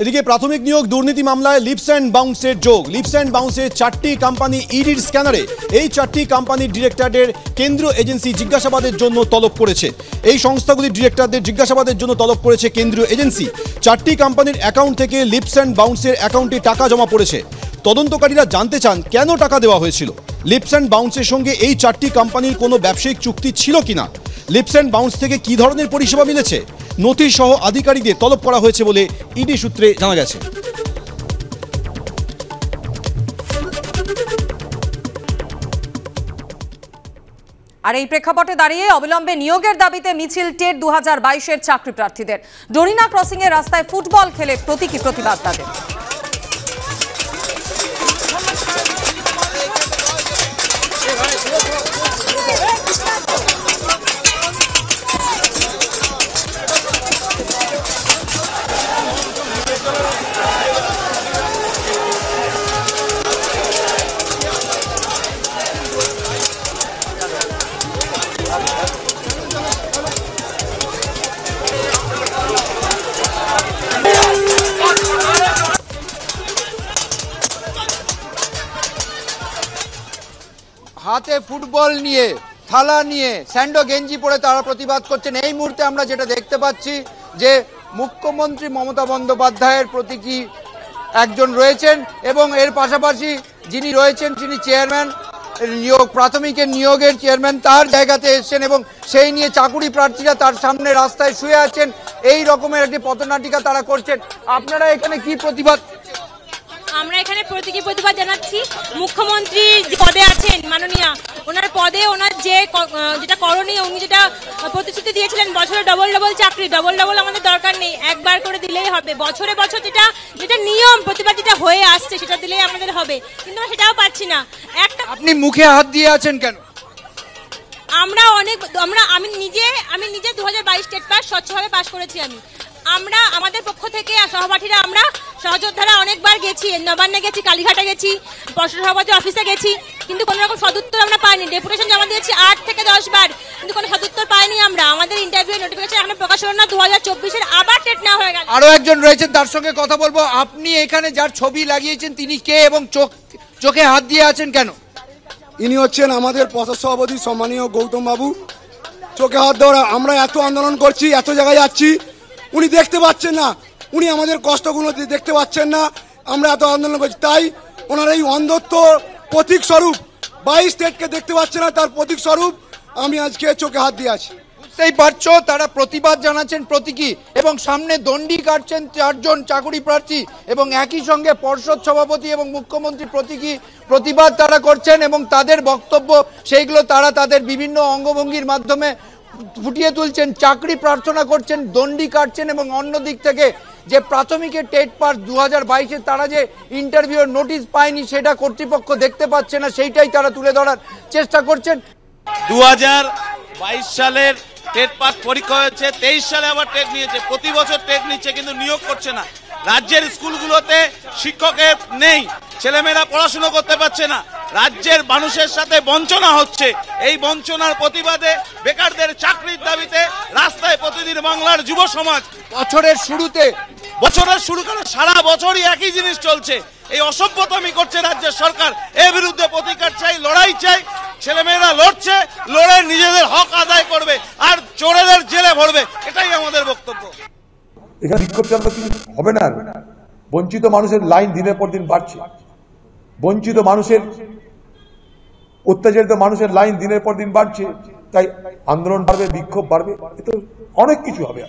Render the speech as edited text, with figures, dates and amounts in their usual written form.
এদিকে প্রাথমিক নিয়োগ দুর্নীতি মামলায় লিপস অ্যান্ড বাউন্সের যোগ। লিপস অ্যান্ড বাউন্সের 4টি কোম্পানি ইডির স্ক্যানারে এই 4টি কোম্পানির ডিরেক্টরদের কেন্দ্রীয় এজেন্সি জিজ্ঞাসাবাদের জন্য তলব করেছে। এই সংস্থাগুলির ডিরেক্টরদের জিজ্ঞাসাবাদের জন্য তলব করেছে কেন্দ্রীয় এজেন্সি। 4টি কোম্পানির অ্যাকাউন্ট থেকে লিপস অ্যান্ড বাউন্সের অ্যাকাউন্টে টাকা জমা পড়েছে। তদন্তকারীরা জানতে চান কেন টাকা দেওয়া হয়েছিল, লিপস অ্যান্ড বাউন্সের সঙ্গে এই 4টি কোম্পানির কোনো ব্যবসায়িক চুক্তি ছিল কিনা, লিপস অ্যান্ড বাউন্স থেকে কী ধরনের পরিষেবা মিলেছে, নথি সহ আধিকারিকদের তলব করা হয়েছে বলে ইডি সূত্রে জানা গেছে। আর এই প্রেক্ষাপটে দাঁড়িয়ে অবিলম্বে নিয়োগের দাবিতে মিছিল টেট 2022-এর চাকরি প্রার্থীদের। ডরিনা ক্রসিং এর রাস্তায় ফুটবল খেলে প্রতীকী প্রতিবাদ তাদের। হাতে ফুটবল নিয়ে, থালা নিয়ে, স্যান্ডো গেঞ্জি পরে তারা প্রতিবাদ করছেন। এই মুহূর্তে আমরা যেটা দেখতে পাচ্ছি যে মুখ্যমন্ত্রী মমতা বন্দ্যোপাধ্যায়ের প্রতীকী একজন রয়েছেন এবং এর পাশাপাশি যিনি রয়েছেন তিনি চেয়ারম্যান প্রাথমিকের নিয়োগের চেয়ারম্যান, তার জায়গাতে এসছেন এবং সেই নিয়ে চাকুরি প্রার্থীরা তার সামনে রাস্তায় শুয়ে আছেন। এই রকমের একটি পথনাটিকা তারা করছেন। আপনারা এখানে কি প্রতিবাদ? আমরা এখানে প্রতীকী প্রতিবাদ জানাচ্ছি। মুখ্যমন্ত্রী যে পদে আছেন মাননীয়া, ওনার পদে ওনার যেটা করণীয়, উনি যেটা প্রতিশ্রুতি দিয়েছিলেন বছরে ডবল চাকরি, ডবল আমাদের দরকার নেই, একবার করে দিলেই হবে। বছরে বছর যেটা নিয়ম প্রতিবাদ যেটা হয়ে আসছে সেটা দিলেই আমাদের হবে, কিন্তু সেটাও পাচ্ছি না। আপনি মুখে হাত দিয়ে আছেন কেন? আমি নিজে 2022 টেট পাস স্বচ্ছভাবে পাস করেছি। আমাদের পক্ষ থেকে সহপাঠীরা আমরা সহযোদ্ধারা অনেকবার গেছি, নবান্নে গেছি, কালীঘাটে গেছি, পর্ষদ সভাপতি অফিসে গেছি, কিন্তু কোনো রকম সদুত্তর আমরা পাইনি। ডেপুটেশন জমা দিয়েছি 8 থেকে 10 বার, কিন্তু কোনো সদুত্তর পাইনি আমরা। আমাদের ইন্টারভিউ নোটিফিকেশন এখন প্রকাশ হলো না, 2024-এর আবার টেট না হয়ে গেল। আরো একজন রয়েছেন, তার সঙ্গে কথা বলবো। আপনি এখানে যার ছবি লাগিয়েছেন তিনি কে এবং চোখে হাত দিয়ে আছেন কেন? ইনি হচ্ছেন আমাদের পর্ষদ সভাপতি সম্মানীয় গৌতম বাবু। চোখে হাত দেওয়া, আমরা এত আন্দোলন করছি, এত জায়গায় যাচ্ছি, উনি দেখতে পাচ্ছেন না, উনি আমাদের কষ্টগুলো দেখতে পাচ্ছেন না। আমরা এত আন্দোলন করছি, তাই ওনার এই অন্ধত্ব প্রতীক স্বরূপ 22 স্টেটকে দেখতে পাচ্ছে না, তার প্রতীক স্বরূপ আমি আজকে চোখে হাত দিয়ে আছি। বুঝতেই পারছো তারা প্রতিবাদ জানাচ্ছেন প্রতীকী, এবং সামনে দণ্ডি কাটছেন 4 জন চাকুরি প্রার্থী এবং একই সঙ্গে পর্ষদ সভাপতি এবং মুখ্যমন্ত্রী প্রতীকী প্রতিবাদ তারা করছেন এবং তাদের বক্তব্য সেইগুলো তারা তাদের বিভিন্ন অঙ্গভঙ্গির মাধ্যমে ফুটিয়ে তুলছেন, চাকরি প্রার্থনা করছেন, দণ্ডি কাটছেন এবং অন্য দিক থেকে যে প্রাথমিকের টেট পাস 2022-এ তারা যে ইন্টারভিউর নোটিশ পায়নি সেটা কর্তৃপক্ষ দেখতে পাচ্ছে না, সেইটাই তারা তুলে ধরার চেষ্টা করছেন। 2022 সালের টেট পাস পরীক্ষা হয়েছে, 23 সালে আবার টেট নিয়েছে, প্রতি বছর টেট নিচ্ছে কিন্তু নিয়োগ করছে না। রাজ্যের স্কুলগুলোতে শিক্ষকের নেই, ছেলেমেয়েরা পড়াশোনা করতে পারছে না, রাজ্যের মানুষের সাথে বঞ্চনা হচ্ছে। এই বঞ্চনার প্রতিবাদে বেকারদের চাকরির দাবিতে রাস্তায় প্রতিদিন বাংলার যুব সমাজ। বছরের শুরু করে সারা বছরই একই জিনিস চলছে, এই অসভ্যতামি করছে রাজ্যের সরকার। এর বিরুদ্ধে প্রতিকার চাই, লড়াই চাই। ছেলেমেয়েরা লড়ছে, লড়ে নিজেদের হক আদায় করবে আর চোরেদের জেলে ভরবে, এটাই আমাদের বক্তব্য। এখানে বিক্ষোভ চালানো হবে না। বঞ্চিত মানুষের লাইন দিনের পর দিন বাড়ছে, বঞ্চিত মানুষের, অত্যাচারিত মানুষের লাইন দিনের পর দিন বাড়ছে, তাই আন্দোলন বাড়বে, বিক্ষোভ বাড়বে, এতে অনেক কিছু হবে।